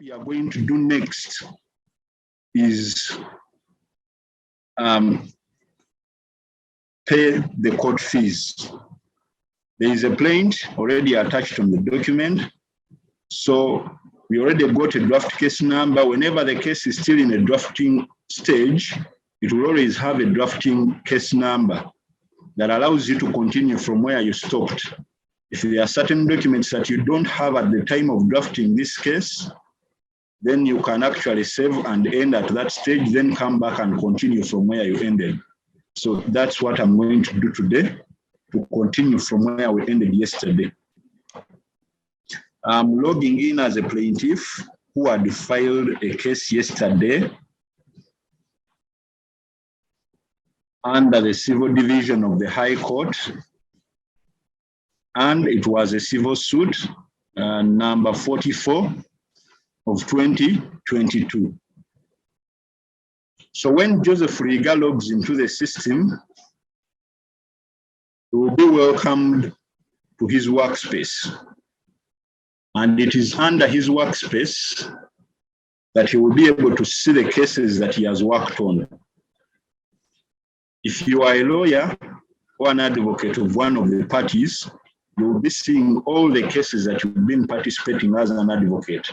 we are going to do next is pay the court fees. There is a plaint already attached on the document. So we already got a draft case number. Whenever the case is still in a drafting stage, it will always have a drafting case number that allows you to continue from where you stopped. If there are certain documents that you don't have at the time of drafting this case, then you can actually save and end at that stage, then come back and continue from where you ended. So that's what I'm going to do today, to continue from where we ended yesterday. I'm logging in as a plaintiff who had filed a case yesterday under the Civil Division of the High Court, and it was a civil suit, number 44 of 2022. So when Joseph Riga logs into the system, he will be welcomed to his workspace. And it is under his workspace that he will be able to see the cases that he has worked on. If you are a lawyer or an advocate of one of the parties, you will be seeing all the cases that you've been participating as an advocate.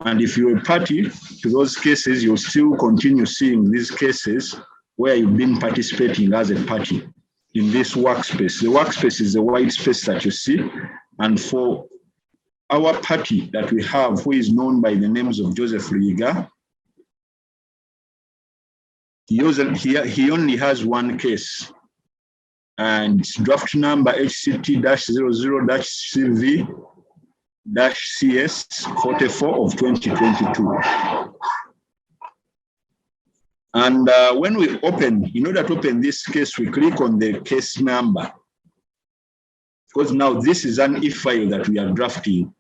And if you're a party to those cases, you'll still continue seeing these cases where you've been participating as a party in this workspace. The workspace is the white space that you see. And for our party that we have, who is known by the names of Joseph Riga, he only has one case, and it's draft number HCT-00-CV-CS 44 of 2022. And when we open, in order to open this case, we click on the case number, because now this is an e-file that we are drafting.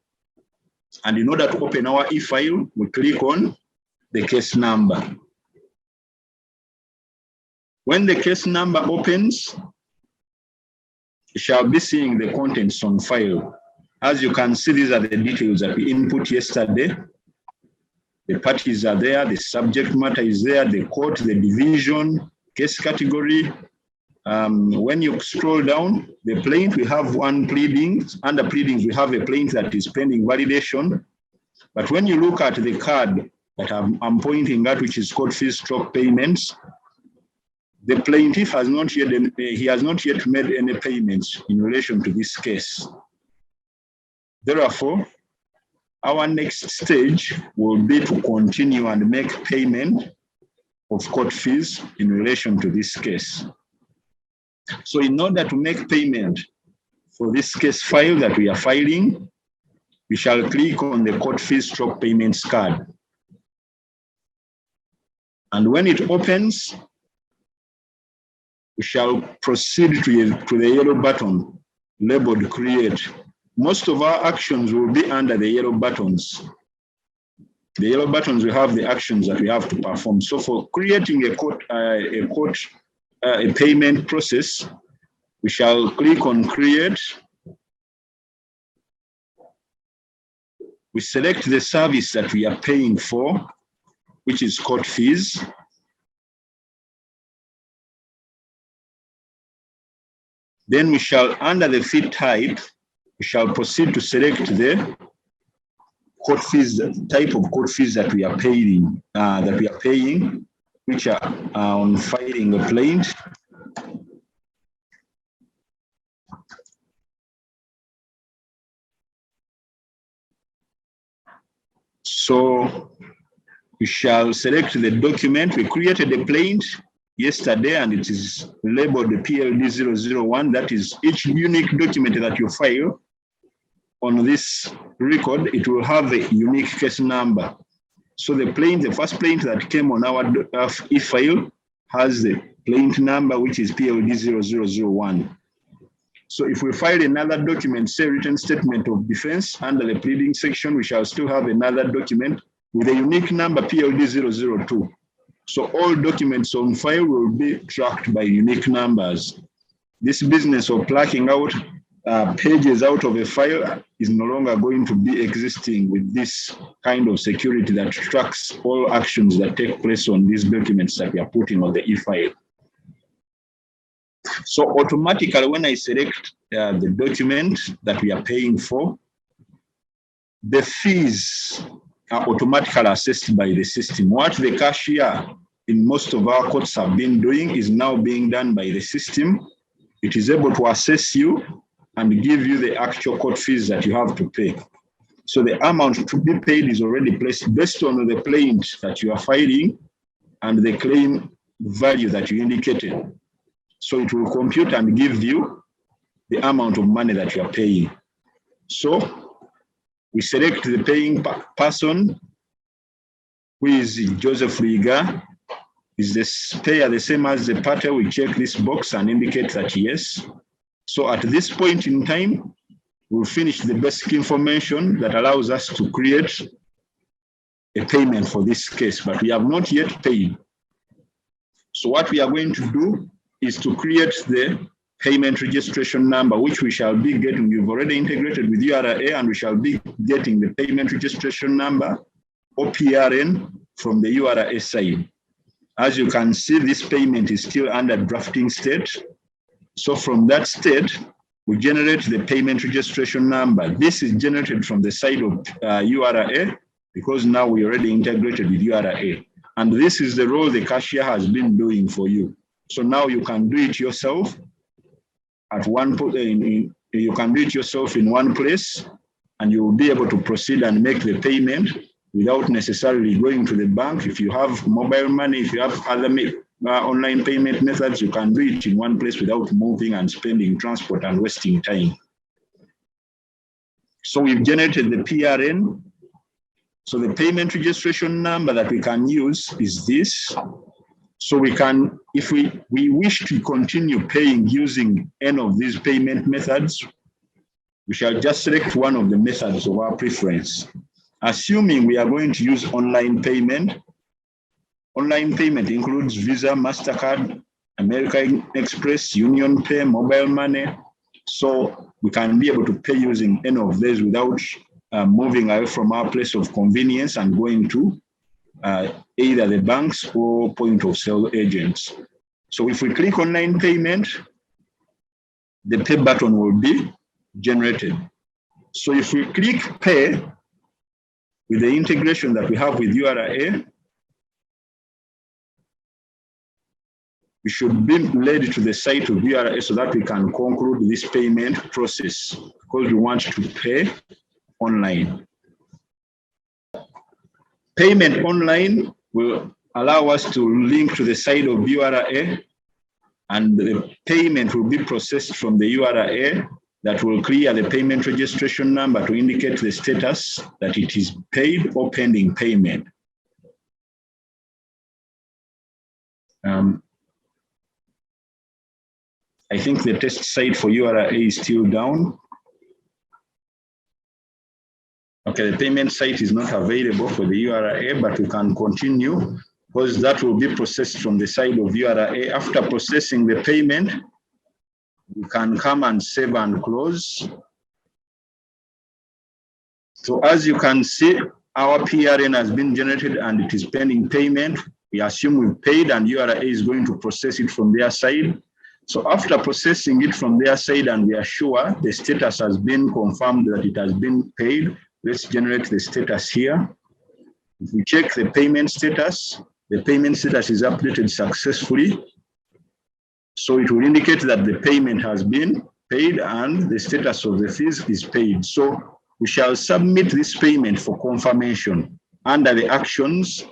And in order to open our e-file, we click on the case number. When the case number opens, you shall be seeing the contents on file. As you can see, these are the details that we input yesterday. The parties are there, the subject matter is there, the court, the division, case category. When you scroll down, the plaint, we have one pleading. Under pleadings, we have a plaint that is pending validation. But when you look at the card that I'm pointing at, which is court fees stroke payments, the plaintiff has not yet made any payments in relation to this case. Therefore, our next stage will be to continue and make payment of court fees in relation to this case. So in order to make payment for this case file that we are filing, we shall click on the court fees stroke payments card. And when it opens, we shall proceed to the yellow button labeled create. Most of our actions will be under the yellow buttons. The yellow buttons will have the actions that we have to perform. So for creating a payment process, we shall click on create. We select the service that we are paying for, which is court fees. Then we shall, under the fee type, we shall proceed to select the court fees, the type of court fees that we are paying, which are on filing a plaint. So we shall select the document. We created a plaint yesterday, and it is labeled the PLD001. That is each unique document that you file on this record. It will have a unique case number. So the first plaint that came on our e-file has the plaint number, which is PLD0001. So if we file another document, say written statement of defense under the pleading section, we shall still have another document with a unique number PLD002. So all documents on file will be tracked by unique numbers. This business of plucking out pages out of a file is no longer going to be existing with this kind of security that tracks all actions that take place on these documents that we are putting on the e-file. So automatically, when I select the document that we are paying for, the fees are automatically assessed by the system. What the cashier in most of our courts have been doing is now being done by the system. It is able to assess you and give you the actual court fees that you have to pay. So the amount to be paid is already placed based on the plaint that you are filing and the claim value that you indicated. So it will compute and give you the amount of money that you are paying. So we select the paying person, who is Joseph Riga. Is this payer the same as the party? We check this box and indicate that yes. So at this point in time, we'll finish the basic information that allows us to create a payment for this case, but we have not yet paid. So what we are going to do is to create the payment registration number, which we shall be getting. We've already integrated with URA, and we shall be getting the payment registration number, or PRN, from the URA side. As you can see, this payment is still under drafting state. So from that state, we generate the payment registration number. This is generated from the side of URA, because now we already integrated with URA. And this is the role the cashier has been doing for you. So now you can do it yourself at one you can do it yourself in one place, and you will be able to proceed and make the payment without necessarily going to the bank. If you have mobile money, if you have other online payment methods, you can do it in one place without moving and spending transport and wasting time. So we've generated the PRN. So the payment registration number that we can use is this. So we can, if we wish to continue paying using any of these payment methods, we shall just select one of the methods of our preference. Assuming we are going to use online payment includes Visa, MasterCard, American Express, Union Pay, mobile money. So we can be able to pay using any of these without moving away from our place of convenience and going to either the banks or point of sale agents. So if we click online payment, the pay button will be generated. So if we click pay, with the integration that we have with URA, we should be led to the site of URA so that we can conclude this payment process, because we want to pay online. Payment online will allow us to link to the site of URA, and the payment will be processed from the URA that will clear the payment registration number to indicate the status that it is paid or pending payment. I think the test site for URA is still down. Okay, the payment site is not available for the URA, but we can continue because that will be processed from the side of URA. After processing the payment, we can come and save and close. So as you can see, our PRN has been generated and it is pending payment. We assume we've paid and URA is going to process it from their side. So after processing it from their side and we are sure the status has been confirmed that it has been paid, let's generate the status here. If we check the payment status is updated successfully. So it will indicate that the payment has been paid and the status of the fees is paid. So we shall submit this payment for confirmation. Under the actions,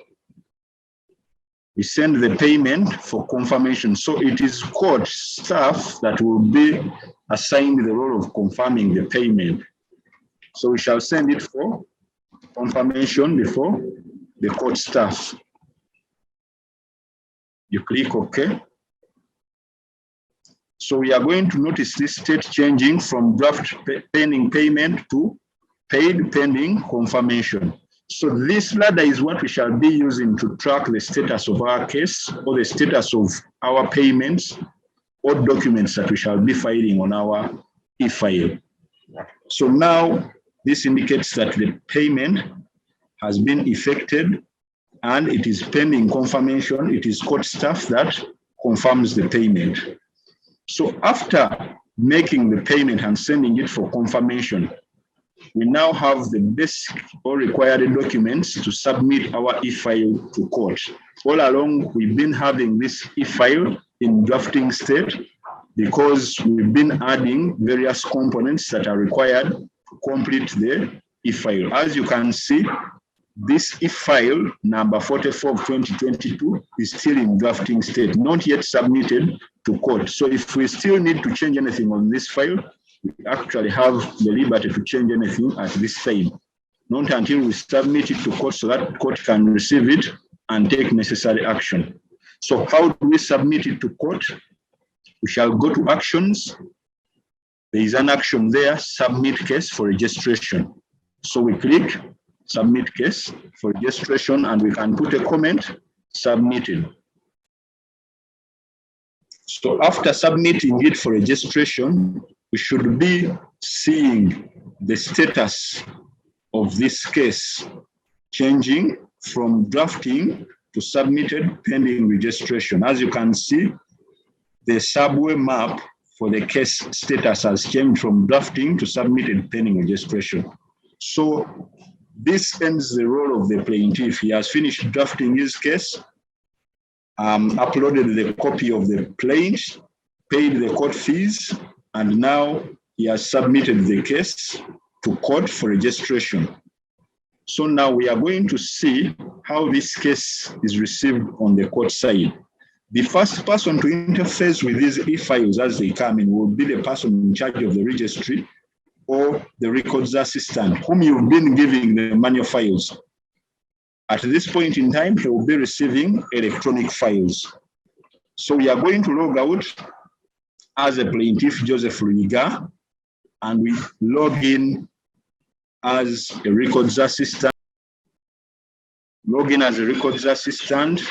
we send the payment for confirmation. So it is court staff that will be assigned the role of confirming the payment. So we shall send it for confirmation before the court staff. You click OK. So we are going to notice this state changing from draft pending payment to paid pending confirmation. So this ladder is what we shall be using to track the status of our case or the status of our payments or documents that we shall be filing on our e-file. So now this indicates that the payment has been effected and it is pending confirmation. It is court staff that confirms the payment. So after making the payment and sending it for confirmation, we now have the basic or required documents to submit our e-file to court. All along, we've been having this e-file in drafting state because we've been adding various components that are required to complete the e-file. As you can see, this e-file number 44 of 2022 is still in drafting state, not yet submitted to court. So if we still need to change anything on this file, we actually have the liberty to change anything at this time, not until we submit it to court so that court can receive it and take necessary action. So how do we submit it to court? We shall go to actions. There is an action there, submit case for registration. So we click submit case for registration and we can put a comment, submitted. So after submitting it for registration, we should be seeing the status of this case changing from drafting to submitted pending registration. As you can see, the subway map for the case status has changed from drafting to submitted pending registration. So this ends the role of the plaintiff. He has finished drafting his case, uploaded the copy of the plaint, paid the court fees, and now he has submitted the case to court for registration. So now we are going to see how this case is received on the court side. The first person to interface with these e-files as they come in will be the person in charge of the registry or the records assistant, whom you've been giving the manual files. At this point in time, he will be receiving electronic files. So we are going to log out as a plaintiff, Joseph Ruiga, and we log in as a records assistant. Log in as a records assistant.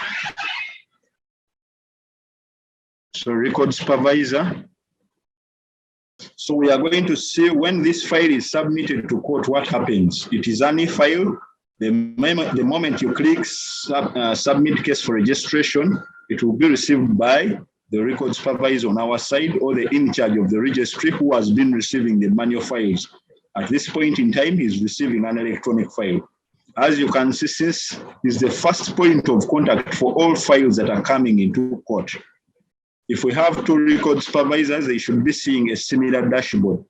So record supervisor. So we are going to see when this file is submitted to court, what happens. It is an e-file. The moment you click submit case for registration, it will be received by the record supervisor on our side or the in charge of the registry who has been receiving the manual files. At this point in time, he's receiving an electronic file. As you can see, this is the first point of contact for all files that are coming into court. If we have two record supervisors, they should be seeing a similar dashboard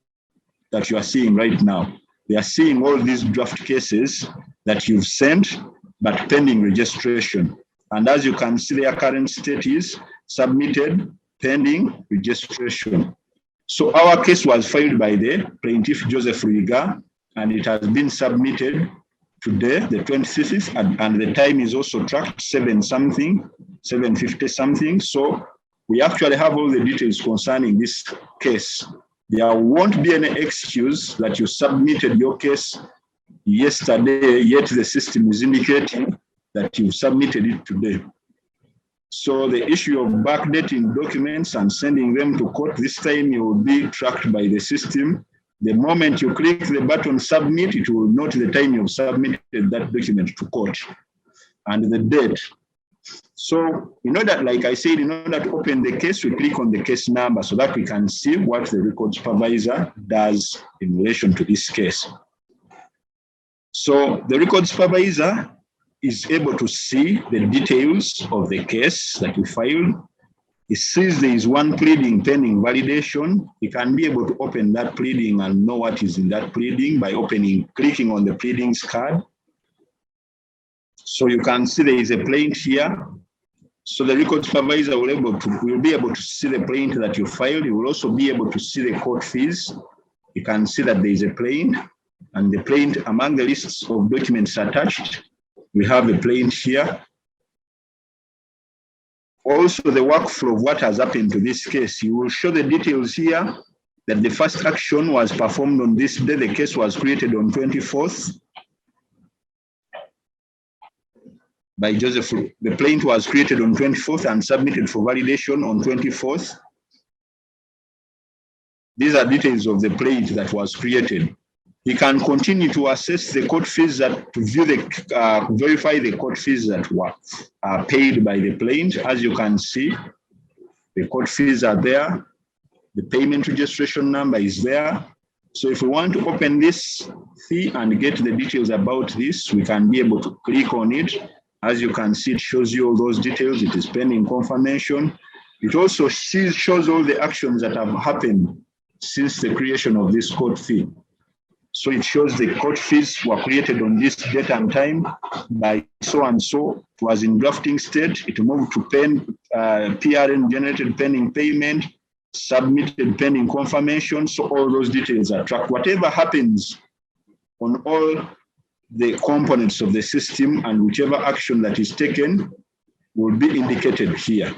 that you are seeing right now. They are seeing all these draft cases that you've sent, but pending registration. And as you can see, their current state is submitted, pending registration. So our case was filed by the plaintiff, Joseph Ruiga, and it has been submitted today, the 26th, and the time is also tracked 7:50 something. So we actually have all the details concerning this case. There won't be any excuse that you submitted your case yesterday, yet the system is indicating that you submitted it today. So the issue of backdating documents and sending them to court, this time you will be tracked by the system. The moment you click the button submit, it will note the time you've submitted that document to court and the date. So in order, like I said, in order to open the case, we click on the case number so that we can see what the record supervisor does in relation to this case. So the record supervisor is able to see the details of the case that we filed. He sees there is one pleading pending validation. He can be able to open that pleading and know what is in that pleading by clicking on the pleadings card. So you can see there is a plaint here. So the record supervisor will be able to see the plaint that you filed. You will also be able to see the court fees. You can see that there is a plaint, and the plaint among the lists of documents attached, we have a plaint here. Also the workflow of what has happened to this case. You will show the details here that the first action was performed on this day. The case was created on 24th. By Joseph. The plaint was created on 24th and submitted for validation on 24th. These are details of the plaint that was created. He can continue to assess the court fees that to view the verify the court fees that were paid by the plaint. As you can see, the court fees are there. The payment registration number is there. So if we want to open this fee and get the details about this, we can be able to click on it. As you can see, it shows you all those details. It is pending confirmation. It also shows all the actions that have happened since the creation of this court fee. So it shows the court fees were created on this date and time by so and so. It was in drafting state. It moved to PRN generated pending payment, submitted pending confirmation. So all those details are tracked. Whatever happens on all the components of the system and whichever action that is taken will be indicated here,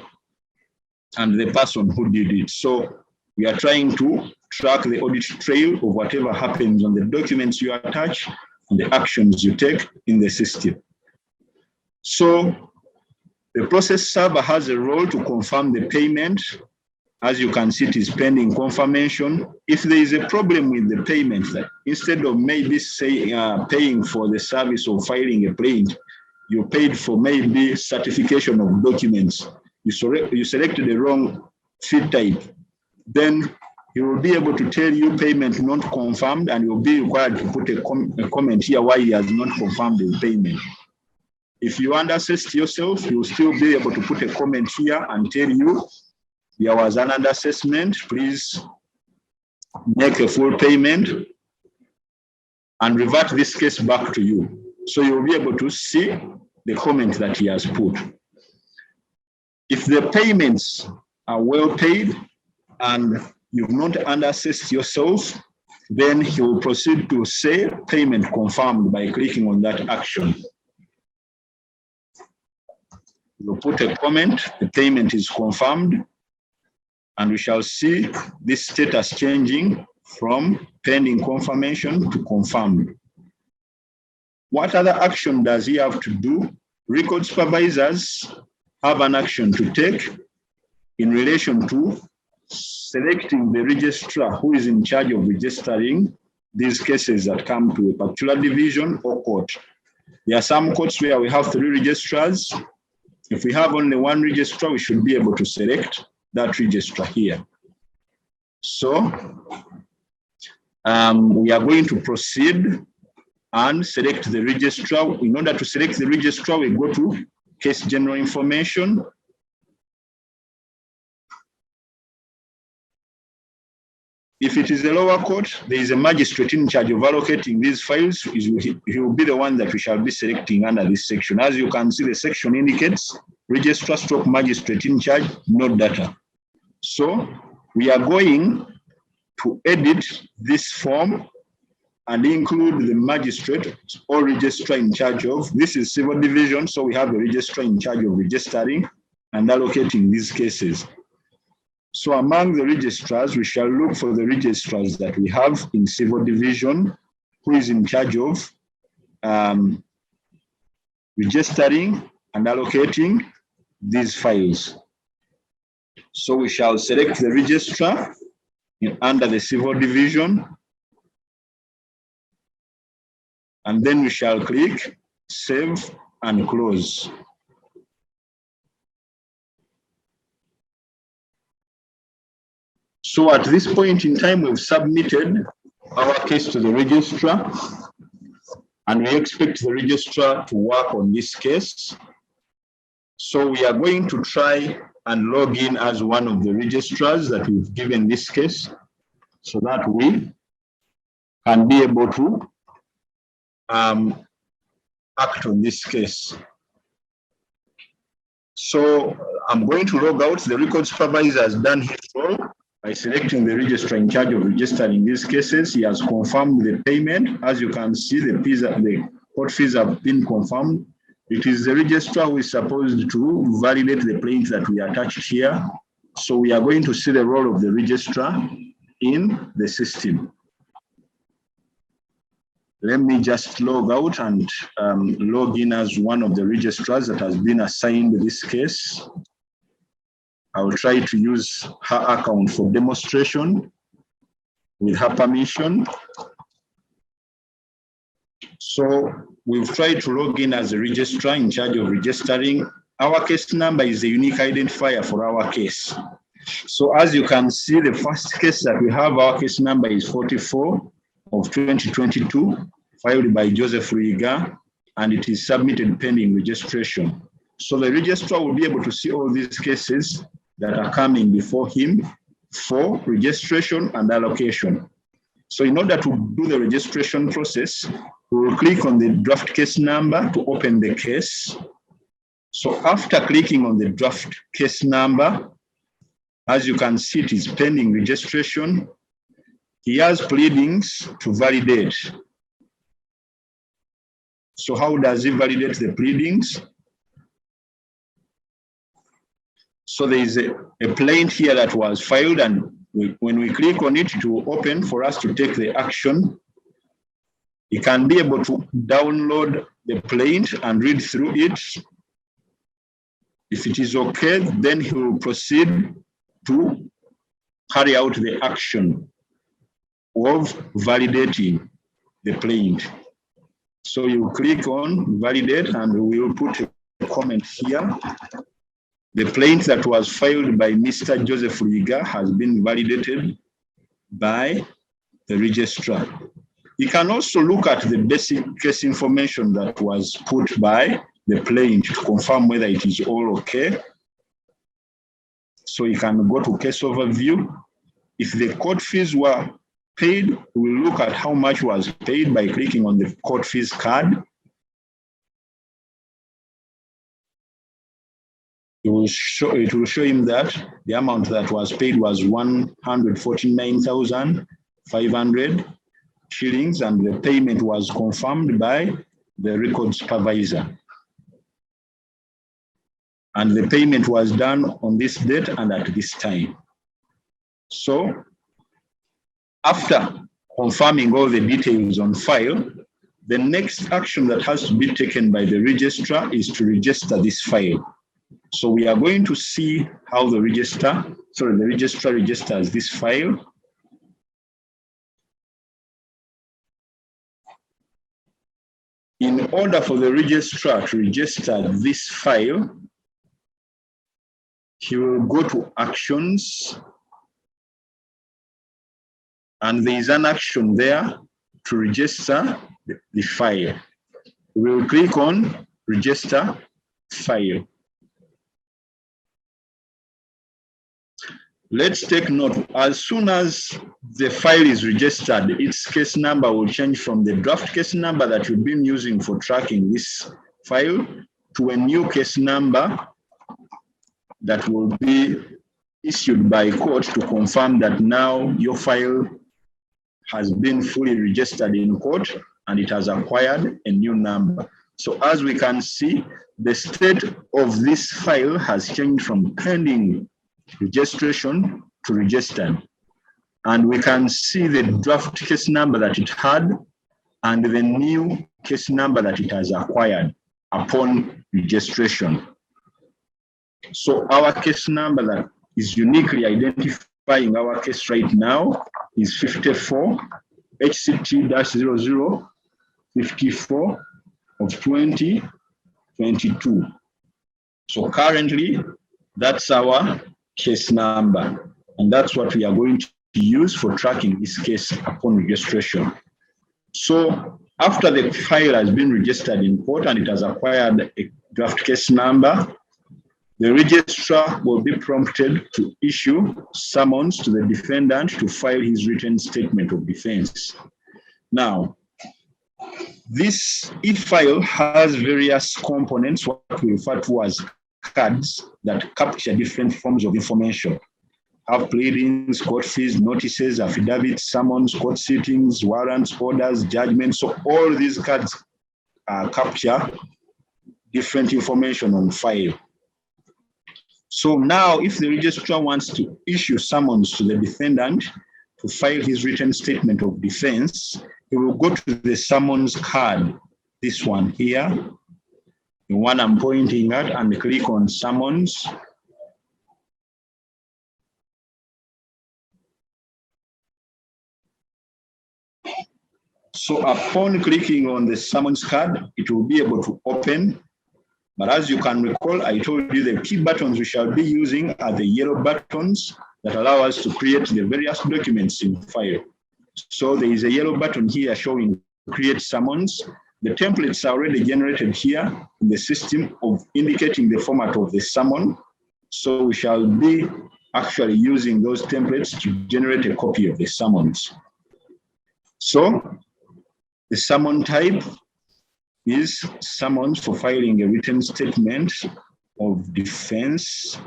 and the person who did it. So we are trying to track the audit trail of whatever happens on the documents you attach and the actions you take in the system. So the process server has a role to confirm the payment. As you can see, it is pending confirmation. If there is a problem with the payment, that instead of maybe say paying for the service of filing a plaint, you paid for maybe certification of documents, you selected the wrong fee type, then he will be able to tell you payment not confirmed, and you'll be required to put a comment here why he has not confirmed the payment. If you underassessed yourself, you'll still be able to put a comment here and tell you there was an underassessment, please make a full payment and revert this case back to you. So you'll be able to see the comment that he has put. If the payments are well paid and you've not underassessed yourself, then he will proceed to say payment confirmed by clicking on that action. You'll put a comment, the payment is confirmed, and we shall see this status changing from pending confirmation to confirmed. What other action does he have to do? Record supervisors have an action to take in relation to selecting the registrar who is in charge of registering these cases that come to a particular division or court. There are some courts where we have 3 registrars. If we have only 1 registrar, we should be able to select that registrar here. So we are going to proceed and select the registrar. In order to select the registrar, we go to case general information. If it is a lower court, there is a magistrate in charge of allocating these files. He will be the one that we shall be selecting under this section. As you can see, the section indicates registrar / magistrate in charge, no data. So we are going to edit this form and include the magistrate or registrar in charge of. This is civil division, so we have a registrar in charge of registering and allocating these cases. So among the registrars, we shall look for the registrars that we have in civil division, who is in charge of registering and allocating these files. So we shall select the registrar under the civil division, and then we shall click save and close. So at this point in time, we've submitted our case to the registrar, and we expect the registrar to work on this case. So we are going to try and log in as one of the registrars that we've given this case, so that we can be able to act on this case. So I'm going to log out. The record supervisor has done his role by selecting the registrar in charge of registering these cases. He has confirmed the payment. As you can see, the court fees have been confirmed. It is the registrar who is supposed to validate the plaint that we attached here. So we are going to see the role of the registrar in the system. Let me just log out and log in as one of the registrars that has been assigned this case. I will try to use her account for demonstration. with her permission. So we've tried to log in as a registrar in charge of registering. Our case number is the unique identifier for our case. So as you can see, the first case that we have, our case number is 44 of 2022, filed by Joseph Riga, and it is submitted pending registration. So the registrar will be able to see all these cases that are coming before him for registration and allocation. So in order to do the registration process, we will click on the draft case number to open the case. So after clicking on the draft case number, as you can see, it is pending registration. He has pleadings to validate. So how does he validate the pleadings? So there is a plaint here that was filed, and when we click on it, it will open for us to take the action. He can be able to download the plaint and read through it. If it is okay, then he will proceed to carry out the action of validating the plaint. So you click on validate, and we will put a comment here. The plaint that was filed by Mr. Joseph Riga has been validated by the registrar. You can also look at the basic case information that was put by the plaint to confirm whether it is all okay. So you can go to case overview. If the court fees were paid, we'll look at how much was paid by clicking on the court fees card. It will show him that the amount that was paid was 149,500 shillings, and the payment was confirmed by the record supervisor. And the payment was done on this date and at this time. So after confirming all the details on file, the next action that has to be taken by the registrar is to register this file. So we are going to see how the registrar registers this file. In order for the registrar to register this file, he will go to actions, and there is an action there to register the file. We will click on register file. Let's take note, as soon as the file is registered, its case number will change from the draft case number that you've been using for tracking this file to a new case number that will be issued by court to confirm that now your file has been fully registered in court and it has acquired a new number. So as we can see, the state of this file has changed from pending registration to registered. And we can see the draft case number that it had and the new case number that it has acquired upon registration. So our case number that is uniquely identifying our case right now is 54 HCT-0054 of 2022. So currently, that's our case number, and that's what we are going to use for tracking this case upon registration. So after the file has been registered in court and it has acquired a draft case number, the registrar will be prompted to issue summons to the defendant to file his written statement of defense. Now, this e-file has various components, what we refer to as cards, that capture different forms of information. Have pleadings, court fees, notices, affidavits, summons, court sittings, warrants, orders, judgments. So all these cards capture different information on file. So now if the registrar wants to issue summons to the defendant to file his written statement of defense, he will go to the summons card, this one here, the one I'm pointing at, and click on summons. So upon clicking on the summons card, it will be able to open. But as you can recall, I told you the key buttons we shall be using are the yellow buttons that allow us to create the various documents in file. So there is a yellow button here showing create summons. The templates are already generated here in the system of indicating the format of the summon. So we shall be actually using those templates to generate a copy of the summons. So the summon type is summons for filing a written statement of defense.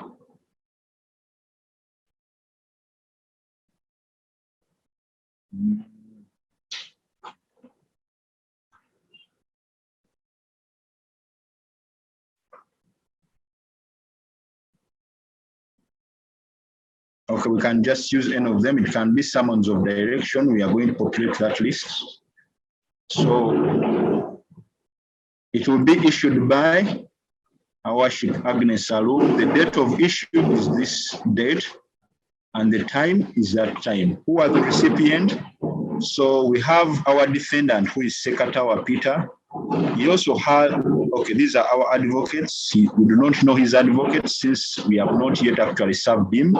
Okay, we can just use any of them. It can be summons of direction. We are going to populate that list. So it will be issued by our worship Agnes Alu. The date of issue is this date, and the time is that time. Who are the recipient? So we have our defendant, who is Sekatawa Peter. He also had, okay, these are our advocates. We do not know his advocates since we have not yet actually served him.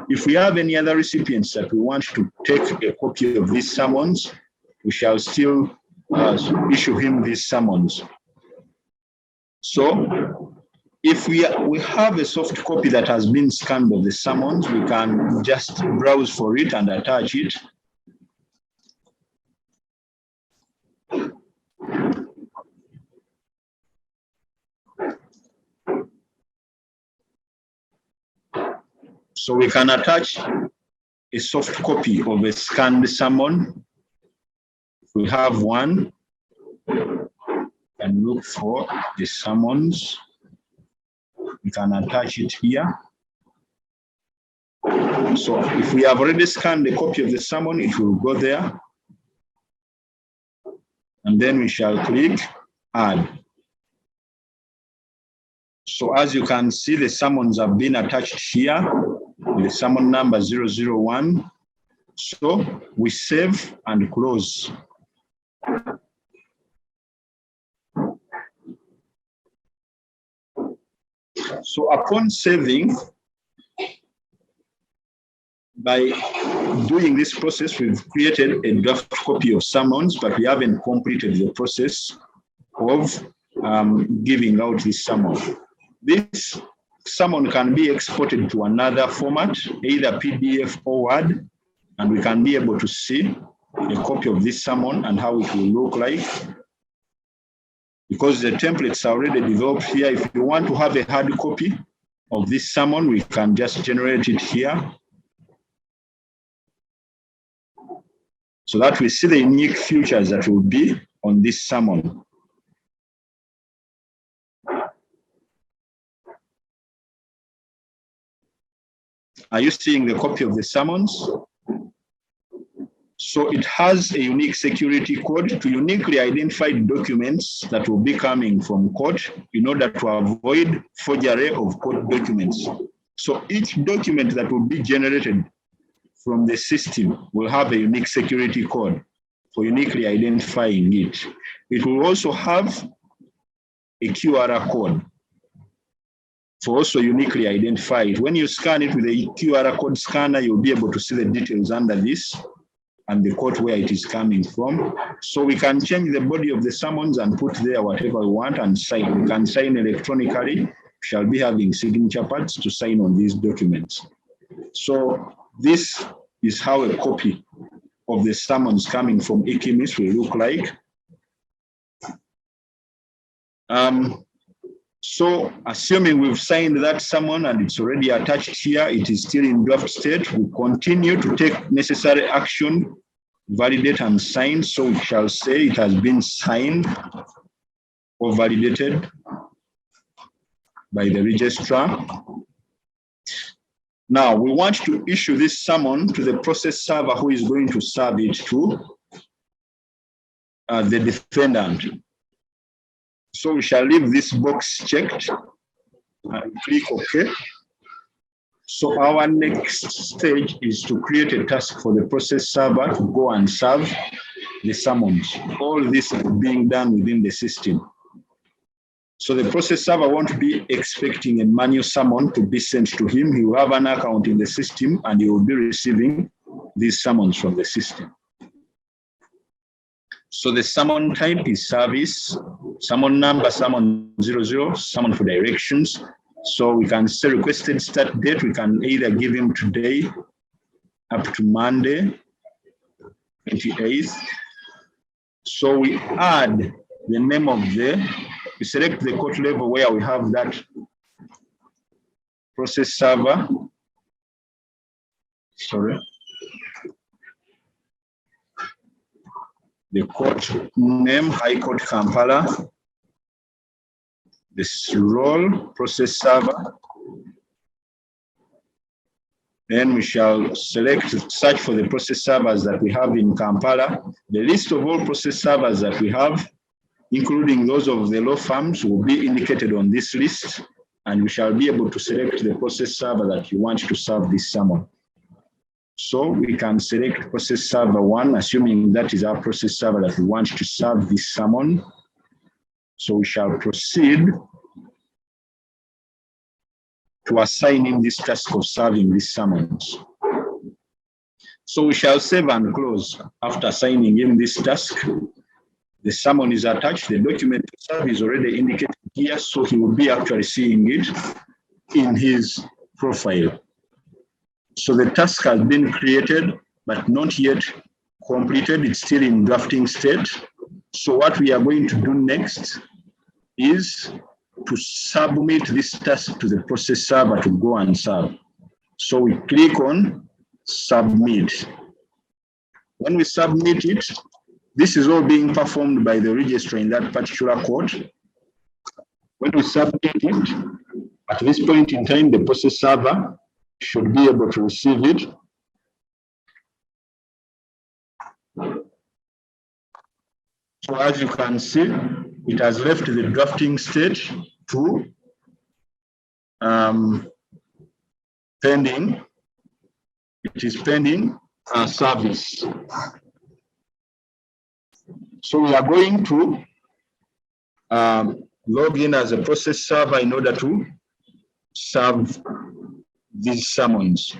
If we have any other recipients that we want to take a copy of these summons, we shall still issue him these summons. So if we have a soft copy that has been scanned of the summons, we can just browse for it and attach it. So we can attach a soft copy of a scanned summon. If we have one, and look for the summons. We can attach it here. So if we have already scanned a copy of the summon, it will go there. And then we shall click add. So as you can see, the summons have been attached here with the summon number 001. So we save and close. So upon saving, by doing this process, we've created a draft copy of summons, but we haven't completed the process of giving out this summon. This summon can be exported to another format, either PDF or Word, and we can be able to see a copy of this summon and how it will look like. Because the templates are already developed here, if you want to have a hard copy of this summon, we can just generate it here, so that we see the unique features that will be on this summon. Are you seeing the copy of the summons? So it has a unique security code to uniquely identify documents that will be coming from court in order to avoid forgery of court documents. So each document that will be generated from the system will have a unique security code for uniquely identifying it. It will also have a QR code for also uniquely identify it. When you scan it with a QR code scanner, you'll be able to see the details under this and the court where it is coming from. So we can change the body of the summons and put there whatever we want and sign. We can sign electronically. We shall be having signature pads to sign on these documents. So this is how a copy of the summons coming from ECCMIS will look like. So assuming we've signed that summon and it's already attached here, it is still in draft state, we continue to take necessary action, validate and sign. So we shall say it has been signed or validated by the registrar. Now we want to issue this summon to the process server who is going to serve it to the defendant. So we shall leave this box checked and click OK. So our next stage is to create a task for the process server to go and serve the summons. All this is being done within the system. So the process server won't be expecting a manual summon to be sent to him. He will have an account in the system and he will be receiving these summons from the system. So the summon type is service, summon number, summon 00, summon for directions. So we can say requested start date. We can either give him today up to Monday, 28th. So we add the name of we select the court level where we have that process server. Sorry. The court name, High Court Kampala. This role, process server. Then we shall search for the process servers that we have in Kampala. The list of all process servers that we have, including those of the law firms, will be indicated on this list, and we shall be able to select the process server that you want to serve this summon. So we can select process server 1, assuming that is our process server that we want to serve this summon. So we shall proceed to assign him this task of serving these summons. So we shall save and close. After assigning him this task, the summon is attached, the document to serve is already indicated here, so he will be actually seeing it in his profile. So the task has been created, but not yet completed. It's still in drafting state. So what we are going to do next is to submit this task to the process server to go and serve. So we click on submit. When we submit it, this is all being performed by the registrar in that particular court. When we submit it, at this point in time, the process server should be able to receive it. So as you can see, it has left the drafting state to pending. It is pending service. So we are going to log in as a process server in order to serve these summons.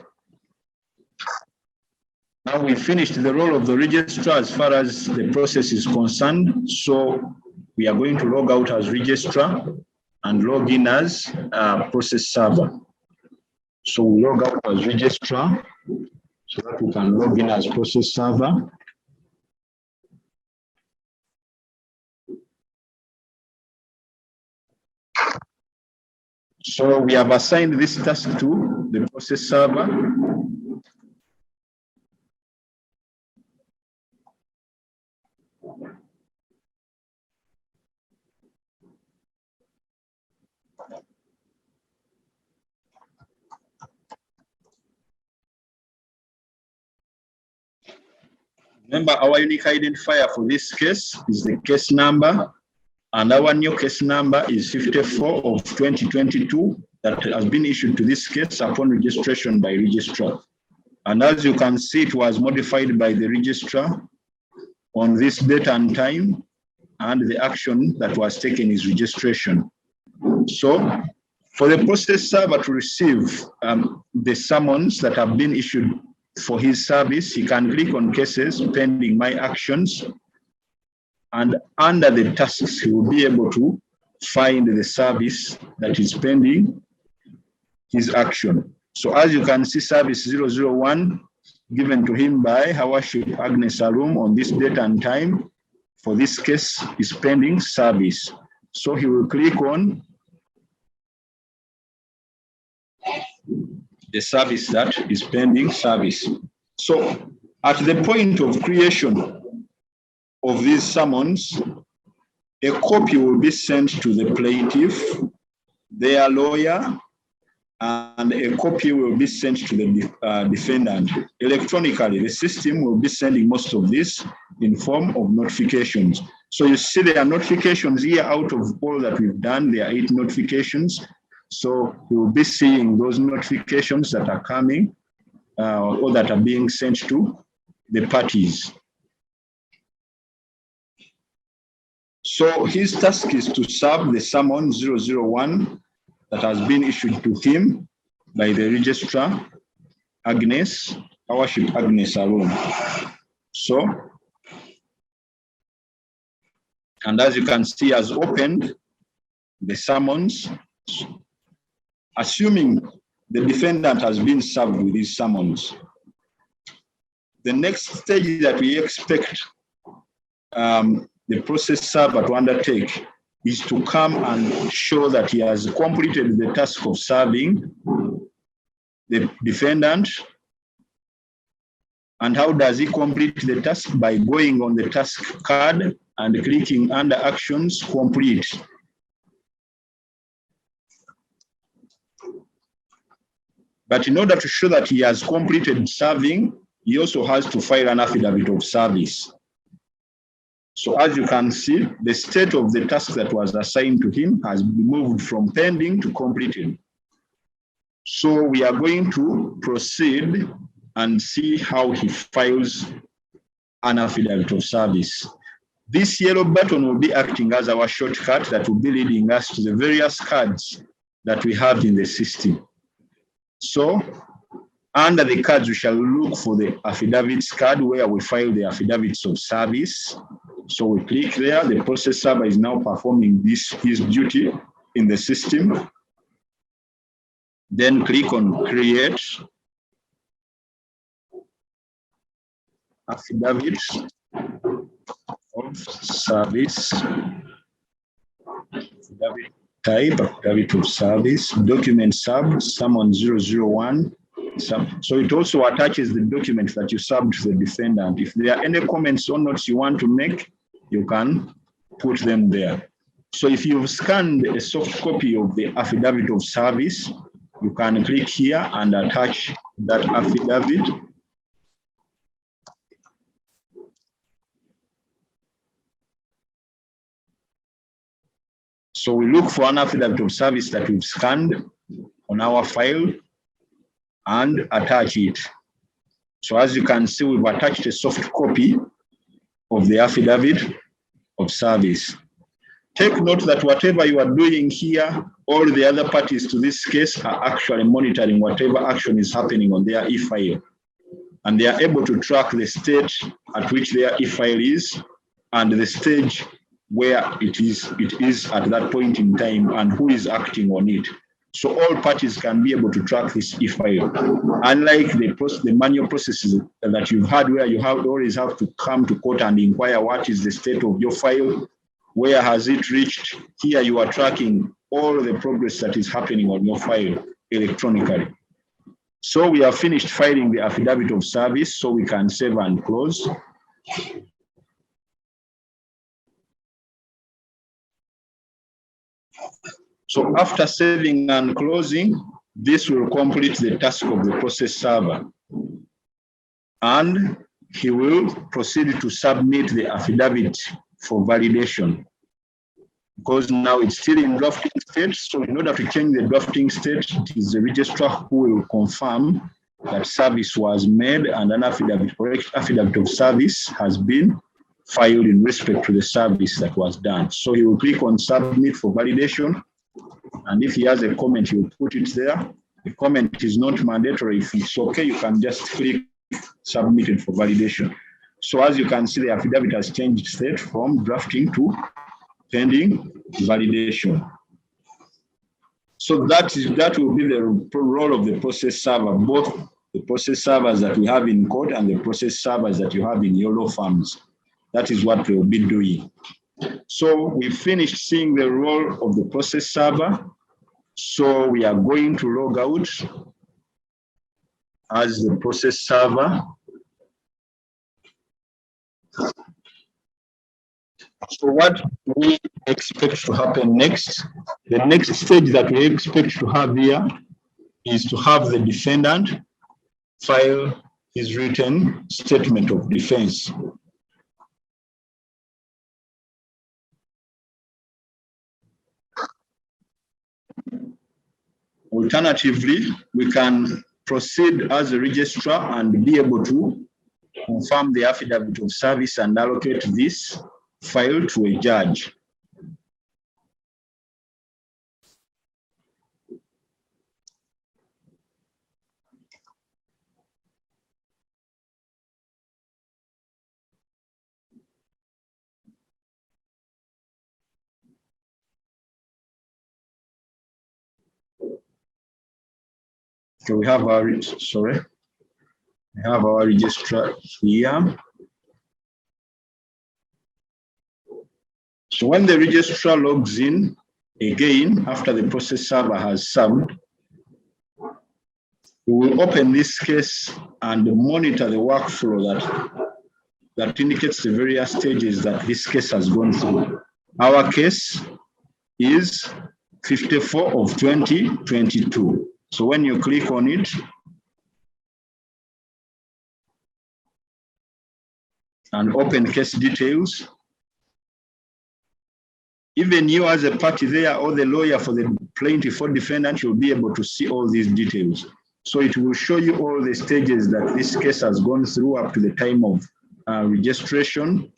Now we finished the role of the registrar as far as the process is concerned. So we are going to log out as registrar and log in as process server. So we log out as registrar so that we can log in as process server. So we have assigned this task to the process server. Remember, our unique identifier for this case is the case number, and our new case number is 54 of 2022 that has been issued to this case upon registration by registrar. And as you can see, it was modified by the registrar on this date and time, and the action that was taken is registration. So for the process server to receive the summons that have been issued for his service, he can click on cases pending my actions, and under the tasks, he will be able to find the service that is pending his action. So as you can see, service 001 given to him by Her Worship Agnes Alum on this date and time for this case is pending service. So he will click on the service that is pending service. So at the point of creation of these summons, a copy will be sent to the plaintiff, their lawyer, and a copy will be sent to the defendant. Electronically, the system will be sending most of this in form of notifications. So you see there are notifications here out of all that we've done. There are 8 notifications. So he will be seeing those notifications that are coming or that are being sent to the parties. So his task is to serve the summon 001 that has been issued to him by the registrar, Agnes, our worship Agnes alone. So, and as you can see, has opened the summons, assuming the defendant has been served with his summons. The next stage that we expect the process server to undertake is to come and show that he has completed the task of serving the defendant. And how does he complete the task? By going on the task card and clicking under actions, complete. But in order to show that he has completed serving, he also has to file an affidavit of service. So as you can see, the state of the task that was assigned to him has moved from pending to completed. So we are going to proceed and see how he files an affidavit of service. This yellow button will be acting as our shortcut that will be leading us to the various cards that we have in the system. So under the cards, we shall look for the affidavits card where we file the affidavits of service. So we click there. The process server is now performing his duty in the system. Then click on create affidavit of service. Affidavit type, affidavit of service, document sub, summon 001. So it also attaches the document that you subbed to the defendant. If there are any comments or notes you want to make, you can put them there. So if you've scanned a soft copy of the affidavit of service, you can click here and attach that affidavit. So we look for an affidavit of service that we've scanned on our file and attach it. So as you can see, we've attached a soft copy of the affidavit of service. Take note that whatever you are doing here, all the other parties to this case are actually monitoring whatever action is happening on their e-file. And they are able to track the state at which their e-file is and the stage where it is at that point in time and who is acting on it. So all parties can be able to track this e-file. Unlike the manual processes that you've had where you always have to come to court and inquire what is the state of your file, where has it reached. Here you are tracking all the progress that is happening on your file electronically. So we have finished filing the affidavit of service, so we can save and close. So after saving and closing, this will complete the task of the process server. And he will proceed to submit the affidavit for validation. Because now it's still in drafting state, so in order to change the drafting state, it is the registrar who will confirm that service was made and an correct affidavit of service has been filed in respect to the service that was done. So he will click on submit for validation. And if he has a comment, he will put it there. The comment is not mandatory. If it's okay, you can just click submitted for validation. So as you can see, the affidavit has changed state from drafting to pending validation. So that will be the role of the process server, both the process servers that we have in court and the process servers that you have in your law firms. That is what we'll be doing. So we finished seeing the role of the process server. So we are going to log out as the process server. So what we expect to happen next, the next stage that we expect to have here is to have the defendant file his written statement of defense. Alternatively, we can proceed as a registrar and be able to confirm the affidavit of service and allocate this file to a judge. So we have our registrar here. So when the registrar logs in again after the process server has served, we will open this case and monitor the workflow that indicates the various stages that this case has gone through. Our case is 54 of 2022. So when you click on it, and open case details, even you as a party there or the lawyer for the plaintiff or defendant, you'll be able to see all these details. So it will show you all the stages that this case has gone through up to the time of registration.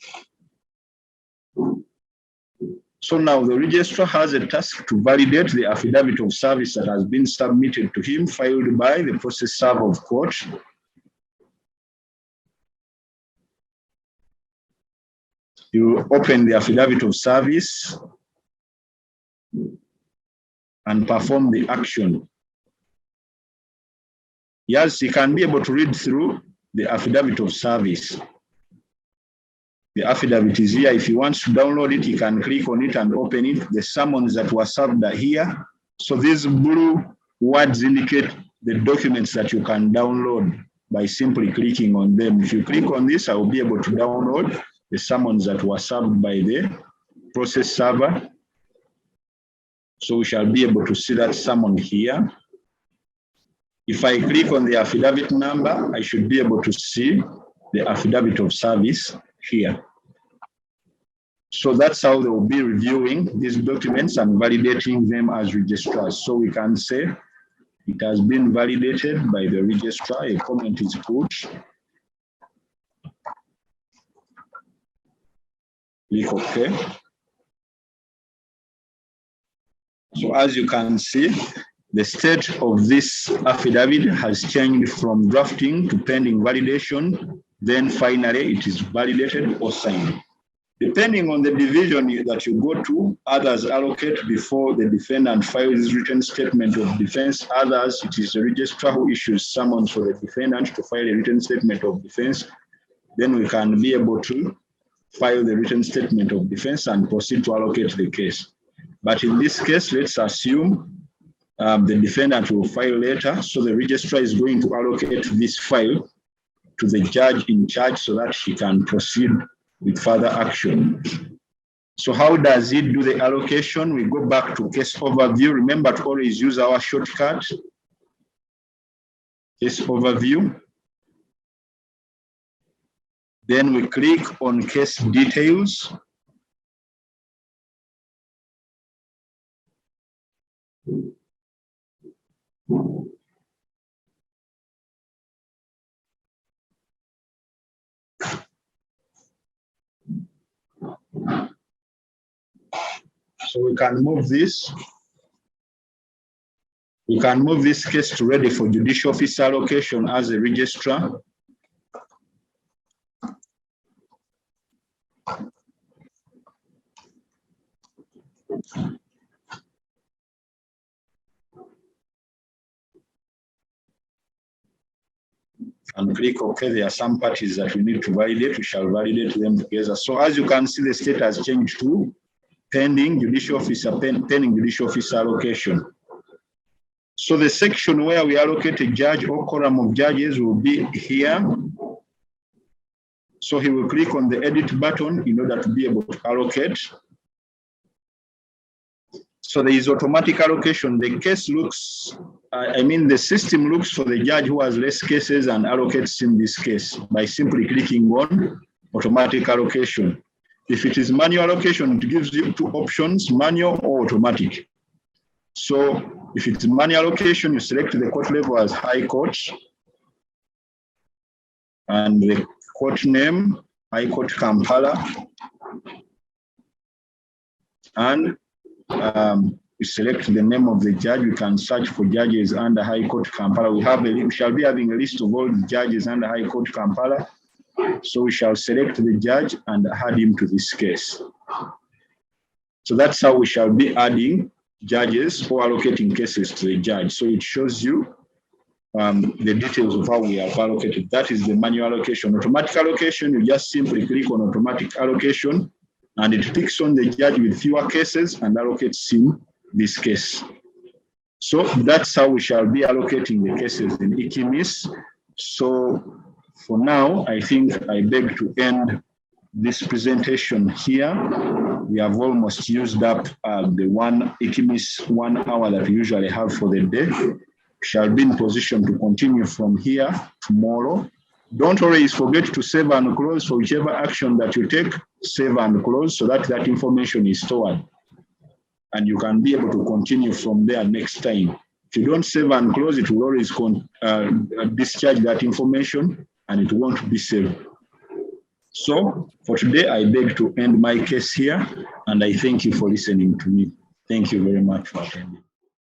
So now the registrar has a task to validate the affidavit of service that has been submitted to him, filed by the process server of court. You open the affidavit of service and perform the action. Yes, he can be able to read through the affidavit of service. The affidavit is here. If he wants to download it, he can click on it and open it. The summons that were served are here. So these blue words indicate the documents that you can download by simply clicking on them. If you click on this, I will be able to download the summons that were served by the process server. So we shall be able to see that summon here. If I click on the affidavit number, I should be able to see the affidavit of service here. So that's how they will be reviewing these documents and validating them as registrars. So we can say it has been validated by the registrar. A comment is put. Click OK. So as you can see, the state of this affidavit has changed from drafting to pending validation. Then finally, it is validated or signed. Depending on the division that you go to, others allocate before the defendant files written statement of defense. Others, it is the registrar who issues summons for the defendant to file a written statement of defense. Then we can be able to file the written statement of defense and proceed to allocate the case. But in this case, let's assume the defendant will file later. So the registrar is going to allocate this file to the judge in charge so that she can proceed with further action. So how does it do the allocation? We go back to case overview. Remember to always use our shortcut, case overview. Then we click on case details. So we can move this. We can move this case to ready for judicial officer allocation as a registrar. And click OK. There are some parties that we need to validate. We shall validate them together. So as you can see, the state has changed to pending judicial officer, pending judicial officer allocation. So the section where we allocate a judge or quorum of judges will be here. So he will click on the edit button in order to be able to allocate. So there is automatic allocation. The case looks, the system looks for the judge who has less cases and allocates in this case by simply clicking on automatic allocation. If it is manual allocation, it gives you two options, manual or automatic. So If it's manual allocation, you select the court level as High Court and the court name, High Court Kampala, and you select the name of the judge. We can search for judges under High Court Kampala. We shall be having a list of all the judges under High Court Kampala. So we shall select the judge and add him to this case. So that's how we shall be adding judges or allocating cases to the judge. So it shows you the details of how we have allocated. That is the manual allocation. Automatic allocation, you just simply click on automatic allocation and it picks on the judge with fewer cases and allocates him this case. So that's how we shall be allocating the cases in ECCMIS. So for now, I think I beg to end this presentation here. We have almost used up the ECCMIS 1 hour that we usually have for the day. We shall be in position to continue from here tomorrow. Don't always forget to save and close for whichever action that you take, save and close so that that information is stored. And you can be able to continue from there next time. If you don't save and close, it will always discharge that information and it won't be saved. So for today, I beg to end my case here and I thank you for listening to me. Thank you very much for attending.